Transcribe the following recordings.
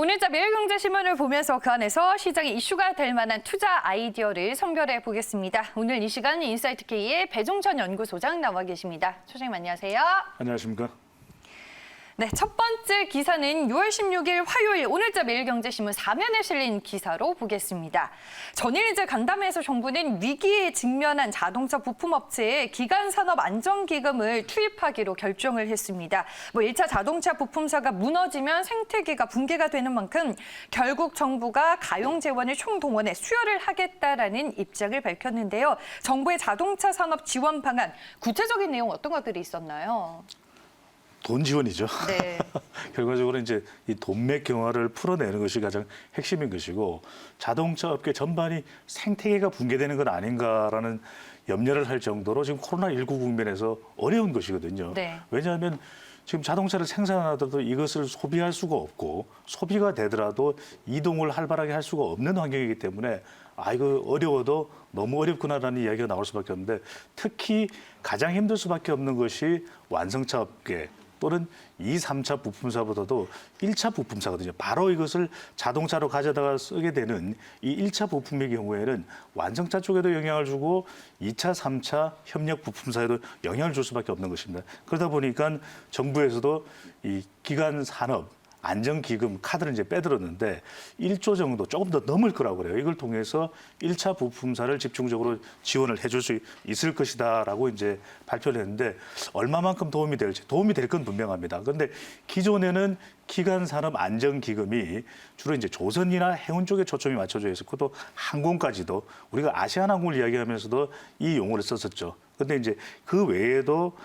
오늘자 매일경제신문을 보면서 그 안에서 시장의 이슈가 될 만한 투자 아이디어를 선별해 보겠습니다. 오늘 이 시간 인사이트K의 배종천 연구소장 나와 계십니다. 소장님 안녕하세요. 안녕하십니까. 네, 첫 번째 기사는 6월 16일 화요일 오늘자 매일경제신문 4면에 실린 기사로 보겠습니다. 전일제 간담회에서 정부는 위기에 직면한 자동차 부품업체에 기간산업안정기금을 투입하기로 결정을 했습니다. 1차 자동차 부품사가 무너지면 생태계가 붕괴가 되는 만큼 결국 정부가 가용재원을 총동원해 수혈을 하겠다라는 입장을 밝혔는데요. 정부의 자동차 산업 지원 방안, 구체적인 내용 어떤 것들이 있었나요? 돈 지원이죠. 네. 결과적으로 이제 이 돈맥 경화를 풀어내는 것이 가장 핵심인 것이고 자동차 업계 전반이 생태계가 붕괴되는 건 아닌가라는 염려를 할 정도로 지금 코로나19 국면에서 어려운 것이거든요. 네. 왜냐하면 지금 자동차를 생산하더라도 이것을 소비할 수가 없고 소비가 되더라도 이동을 활발하게 할 수가 없는 환경이기 때문에 이거 어려워도 너무 어렵구나라는 이야기가 나올 수밖에 없는데 특히 가장 힘들 수밖에 없는 것이 완성차 업계 또는 2, 3차 부품사보다도 1차 부품사거든요. 바로 이것을 자동차로 가져다가 쓰게 되는 이 1차 부품의 경우에는 완성차 쪽에도 영향을 주고 2차, 3차 협력 부품사에도 영향을 줄 수밖에 없는 것입니다. 그러다 보니까 정부에서도 이 기간 산업 안정기금 카드를 이제 빼들었는데 1조 정도 조금 더 넘을 거라고 그래요. 이걸 통해서 1차 부품사를 집중적으로 지원을 해줄 수 있을 것이다라고 이제 발표를 했는데 얼마만큼 도움이 될지 도움이 될 건 분명합니다. 그런데 기존에는 기간 산업 안정기금이 주로 이제 조선이나 해운 쪽에 초점이 맞춰져 있었고 또 항공까지도 우리가 아시아나항공을 이야기하면서도 이 용어를 썼었죠. 그런데 이제 그 외에도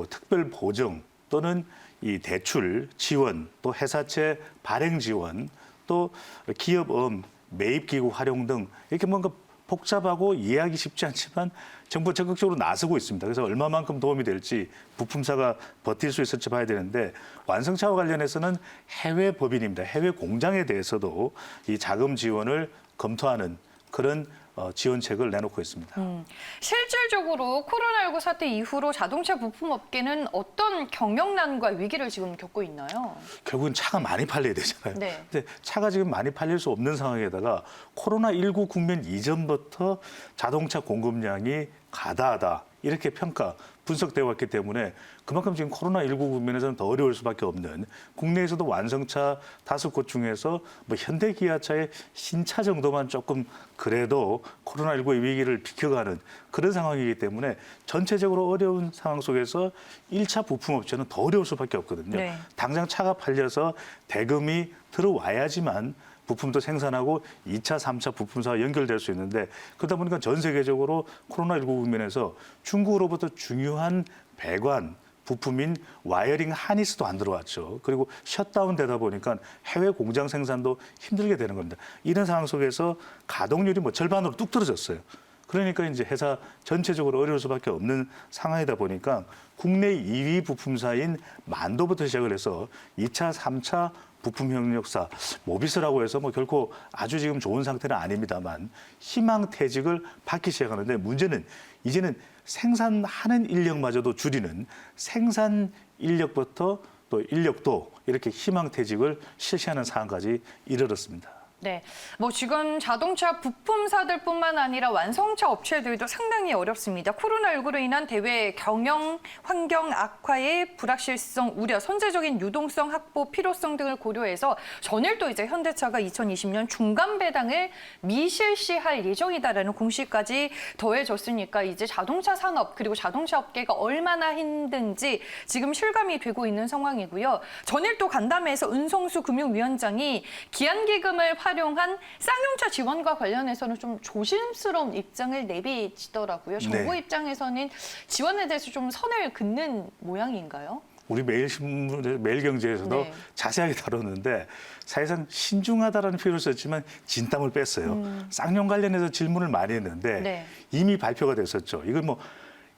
특별 보정 또는 이 대출 지원, 또 회사채 발행 지원, 또 기업음 매입기구 활용 등 이렇게 뭔가 복잡하고 이해하기 쉽지 않지만 정부가 적극적으로 나서고 있습니다. 그래서 얼마만큼 도움이 될지 부품사가 버틸 수 있을지 봐야 되는데 완성차와 관련해서는 해외 법인입니다. 해외 공장에 대해서도 이 자금 지원을 검토하는 그런 지원책을 내놓고 있습니다. 실질적으로 코로나19 사태 이후로 자동차 부품 업계는 어떤 경영난과 위기를 지금 겪고 있나요? 결국은 차가 많이 팔려야 되잖아요. 네. 근데 차가 지금 많이 팔릴 수 없는 상황에다가 코로나19 국면 이전부터 자동차 공급량이 가다하다 이렇게 분석되어 왔기 때문에 그만큼 지금 코로나19 국면에서는 더 어려울 수밖에 없는 국내에서도 완성차 5곳 중에서 현대기아차의 신차 정도만 조금 그래도 코로나19의 위기를 비켜가는 그런 상황이기 때문에 전체적으로 어려운 상황 속에서 1차 부품업체는 더 어려울 수밖에 없거든요. 네. 당장 차가 팔려서 대금이 들어와야지만 부품도 생산하고 2차, 3차 부품사와 연결될 수 있는데 그러다 보니까 전 세계적으로 코로나19 국면에서 중국으로부터 중요한 배관 부품인 와이어링 하니스도 안 들어왔죠. 그리고 셧다운 되다 보니까 해외 공장 생산도 힘들게 되는 겁니다. 이런 상황 속에서 가동률이 절반으로 뚝 떨어졌어요. 그러니까 이제 회사 전체적으로 어려울 수밖에 없는 상황이다 보니까 국내 2위 부품사인 만도부터 시작을 해서 2차, 3차 부품 협력사 모비스라고 해서 결코 아주 지금 좋은 상태는 아닙니다만 희망퇴직을 받기 시작하는데 문제는 이제는 생산하는 인력마저도 줄이는 생산 인력부터 또 인력도 이렇게 희망퇴직을 실시하는 상황까지 이르렀습니다. 네, 지금 자동차 부품사들뿐만 아니라 완성차 업체들도 상당히 어렵습니다. 코로나19로 인한 대외 경영 환경 악화의 불확실성 우려, 선제적인 유동성 확보 필요성 등을 고려해서 전일도 이제 현대차가 2020년 중간 배당을 미실시할 예정이다라는 공시까지 더해졌으니까 이제 자동차 산업 그리고 자동차 업계가 얼마나 힘든지 지금 실감이 되고 있는 상황이고요. 전일도 간담회에서 은성수 금융위원장이 기안기금을 활용한 쌍용차 지원과 관련해서는 좀 조심스러운 입장을 내비치더라고요. 정부 네. 입장에서는 지원에 대해서 좀 선을 긋는 모양인가요? 우리 매일신문, 매일경제에서도 네. 자세하게 다뤘는데 사실상 신중하다라는 표현을 썼지만 진땀을 뺐어요. 쌍용 관련해서 질문을 많이 했는데 네. 이미 발표가 됐었죠. 이건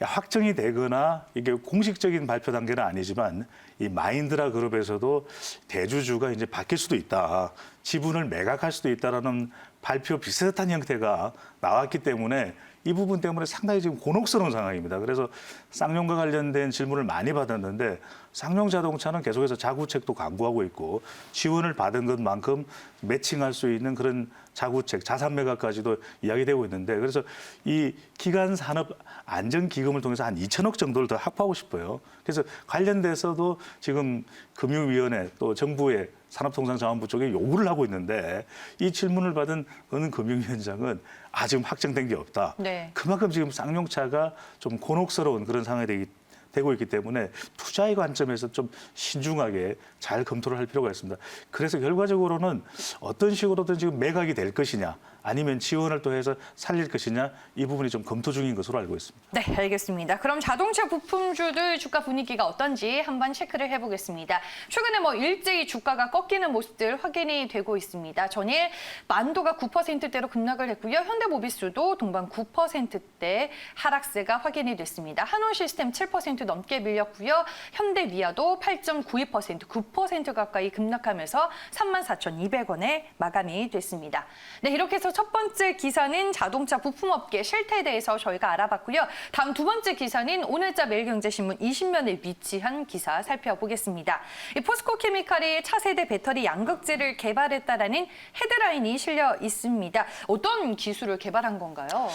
확정이 되거나 이게 공식적인 발표 단계는 아니지만 이 마인드라 그룹에서도 대주주가 이제 바뀔 수도 있다. 지분을 매각할 수도 있다라는 발표 비슷한 형태가 나왔기 때문에 이 부분 때문에 상당히 지금 곤혹스러운 상황입니다. 그래서 쌍용과 관련된 질문을 많이 받았는데 쌍용 자동차는 계속해서 자구책도 강구하고 있고 지원을 받은 것만큼 매칭할 수 있는 그런 자구책, 자산 매각까지도 이야기되고 있는데 그래서 이 기간 산업 안전기금을 통해서 한 2천억 정도를 더 확보하고 싶어요. 그래서 관련돼서도 지금 금융위원회 또 정부의 산업통상자원부 쪽에 요구를 하고 있는데 이 질문을 받은 어느 금융위원장은 지금 확정된 게 없다. 네. 그만큼 지금 쌍용차가 좀 곤혹스러운 그런 상황이 되고 있기 때문에 투자의 관점에서 좀 신중하게 잘 검토를 할 필요가 있습니다. 그래서 결과적으로는 어떤 식으로든 지금 매각이 될 것이냐 아니면 지원을 또 해서 살릴 것이냐 이 부분이 좀 검토 중인 것으로 알고 있습니다. 네, 알겠습니다. 그럼 자동차 부품주들 주가 분위기가 어떤지 한번 체크를 해보겠습니다. 최근에 일제히 주가가 꺾이는 모습들 확인이 되고 있습니다. 전일 만도가 9%대로 급락을 했고요. 현대모비스도 동반 9%대 하락세가 확인이 됐습니다. 한원시스템 7% 넘게 밀렸고요. 현대미아도 8.92%, 9% 가까이 급락하면서 34,200원에 마감이 됐습니다. 네, 이렇게 해서 첫 번째 기사는 자동차 부품업계 실태에 대해서 저희가 알아봤고요. 다음 두 번째 기사는 오늘자 매일경제신문 20면에 위치한 기사 살펴보겠습니다. 이 포스코케미칼이 차세대 배터리 양극재를 개발했다라는 헤드라인이 실려 있습니다. 어떤 기술을 개발한 건가요?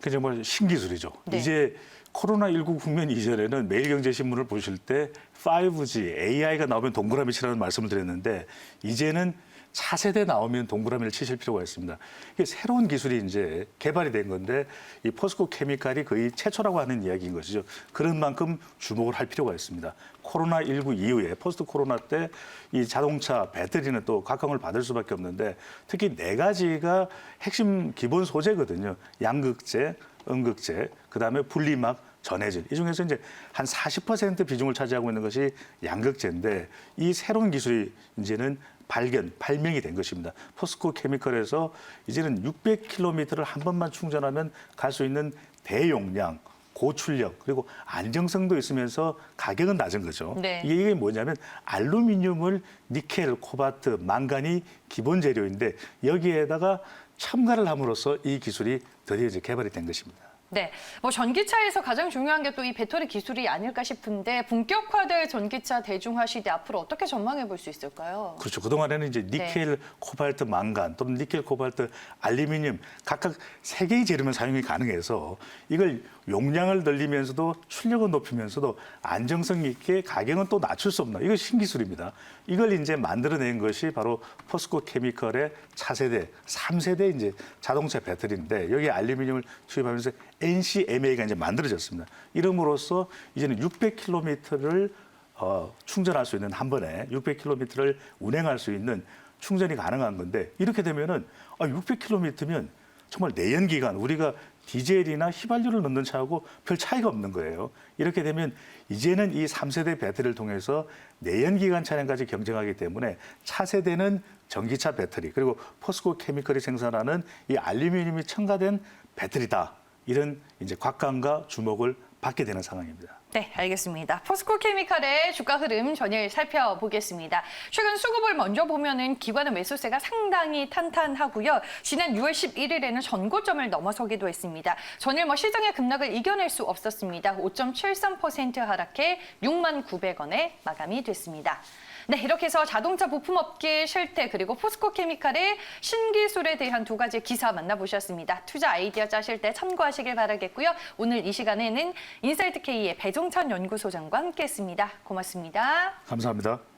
그 정말 신기술이죠. 네. 이제 코로나19 국면 이전에는 매일경제신문을 보실 때 5G, AI가 나오면 동그라미 치라는 말씀을 드렸는데 이제는 차세대 나오면 동그라미를 치실 필요가 있습니다. 이게 새로운 기술이 이제 개발이 된 건데 이 포스코 케미칼이 거의 최초라고 하는 이야기인 것이죠. 그런 만큼 주목을 할 필요가 있습니다. 코로나19 이후에 포스트 코로나 때 이 자동차 배터리는 또 각광을 받을 수밖에 없는데 특히 네 가지가 핵심 기본 소재거든요. 양극재, 음극재, 그다음에 분리막, 전해질. 이 중에서 이제 한 40% 비중을 차지하고 있는 것이 양극재인데 이 새로운 기술이 이제는 발명이 된 것입니다. 포스코 케미칼에서 이제는 600km를 한 번만 충전하면 갈 수 있는 대용량, 고출력, 그리고 안정성도 있으면서 가격은 낮은 거죠. 네. 이게 뭐냐면 알루미늄을 니켈, 코발트, 망간이 기본 재료인데 여기에다가 첨가를 함으로써 이 기술이 드디어 이제 개발이 된 것입니다. 네, 전기차에서 가장 중요한 게 또 이 배터리 기술이 아닐까 싶은데 본격화될 전기차 대중화 시대 앞으로 어떻게 전망해 볼 수 있을까요? 그렇죠. 그동안에는 이제 니켈, 코발트, 망간 또는 니켈, 코발트, 알루미늄 각각 3개의 재료만 사용이 가능해서 이걸 용량을 늘리면서도 출력을 높이면서도 안정성 있게 가격은 또 낮출 수 없나. 이거 신기술입니다. 이걸 이제 만들어낸 것이 바로 포스코 케미칼의 차세대, 3세대 이제 자동차 배터리인데 여기에 알루미늄을 투입하면서 NCMA가 이제 만들어졌습니다. 이름으로써 이제는 600km를 충전할 수 있는 한 번에 600km를 운행할 수 있는 충전이 가능한 건데 이렇게 되면은 600km면 정말 내연기관 우리가 디젤이나 휘발유를 넣는 차하고 별 차이가 없는 거예요. 이렇게 되면 이제는 이 3세대 배터리를 통해서 내연기관 차량까지 경쟁하기 때문에 차세대는 전기차 배터리 그리고 포스코 케미칼이 생산하는 이 알루미늄이 첨가된 배터리다. 이런 이제 곽감과 주목을 받게 되는 상황입니다. 네, 알겠습니다. 포스코 케미칼의 주가 흐름 전일 살펴보겠습니다. 최근 수급을 먼저 보면은 기관의 매수세가 상당히 탄탄하고요. 지난 6월 11일에는 전고점을 넘어서기도 했습니다. 전일 시장의 급락을 이겨낼 수 없었습니다. 5.73% 하락해 6만 900원에 마감이 됐습니다. 네, 이렇게 해서 자동차 부품업계 실태 그리고 포스코 케미칼의 신기술에 대한 두 가지 기사 만나보셨습니다. 투자 아이디어 짜실 때 참고하시길 바라겠고요. 오늘 이 시간에는 인사이트K의 배종찬 연구소장과 함께했습니다. 고맙습니다. 감사합니다.